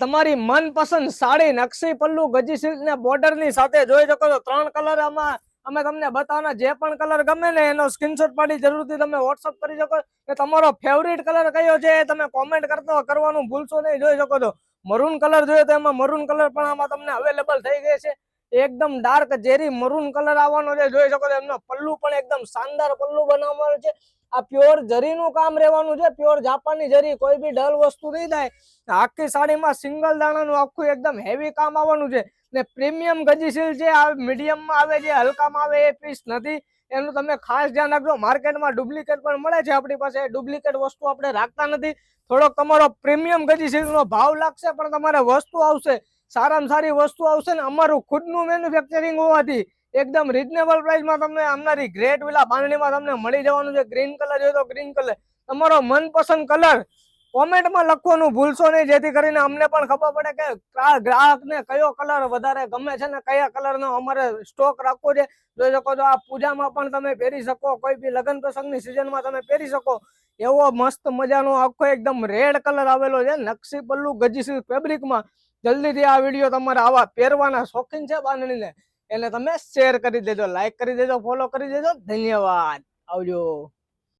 તમારી મનપસંદ સાડી નકશી પલ્લુ ગજી સિલ્ક ને બોર્ડર ની સાથે જોઈ શકો છો। 3 કલર આમાં અમે તમને બતાવવાના, જે પણ કલર ગમે ને એનો સ્ક્રીનશોટ પાડી જરૂરથી તમે વોટ્સઅપ કરી શકો। કે તમારો ફેવરિટ કલર કયો છે તમે કોમેન્ટ કરવાનું ભૂલશો નહીં। જોઈ શકો છો મરૂન કલર જોઈએ તો એમાં મરૂન કલર પણ આમાં તમને અવેલેબલ થઈ ગઈ છે। એકદમ ડાર્ક જેરી મરૂન કલર આવવાનો છે। જોઈ શકો છો એમનો પલ્લુ પણ એકદમ શાનદાર પલ્લુ બનાવવાનો છે। આ પ્યોર જરીનું કામ રહેવાનું છે, પ્યોર જાપાની જરી, કોઈ બી ડલ વસ્તુ નહીં થાય। આખી સાડીમાં સિંગલ દાણાનું આખું એકદમ હેવી કામ આવવાનું છે ને પ્રીમિયમ ગજી સિલ્ક છે। આ મીડિયમમાં આવે છે, હલકામાં આવે એ પીસ નથી, એનું તમે ખાસ ધ્યાન રાખજો। માર્કેટમાં ડુપ્લિકેટ પણ મળે છે, આપણી પાસે ડુપ્લિકેટ વસ્તુ આપણે રાખતા નથી। થોડોક તમારો પ્રીમિયમ ગજી સિલ્કનો ભાવ લાગશે પણ તમારે વસ્તુ આવશે, સારામાં સારી વસ્તુ આવશે ને અમારું ખુદનું મેન્યુફેક્ચરિંગ હોવાથી એકદમ રીઝનેબલ પ્રાઇસમાં તમને આવનારી ગ્રેટ વિલા બાંધણીમાં તમને મળી જવાનું છે। ગ્રીન કલર જોઈએ તો ગ્રીન કલર, તમારો મનપસંદ કલર કોમેન્ટમાં લખવાનું ભૂલશો નહીં, જેથી કરીને અમને પણ ખબર પડે કે ગ્રાહકને કયો કલર વધારે ગમે છે ને કયા કલરનો અમારે સ્ટોક રાખવો છે। જોઈ શકો છો આ પૂજામાં પણ તમે પહેરી શકો, કોઈ બી લગ્ન પ્રસંગની સિઝનમાં તમે પહેરી શકો એવો મસ્ત મજાનો આખો એકદમ રેડ કલર આવેલો છે નકશી પલ્લુ ગજી સિલ્ક ફેબ્રિકમાં। જલ્દીથી આ વિડીયો તમારે આવા પહેરવાના શોખીન છે બાંધણીને એને તમે શેર કરી દેજો, લાઈક કરી દેજો, ફોલો કરી દેજો। ધન્યવાદ, આવજો।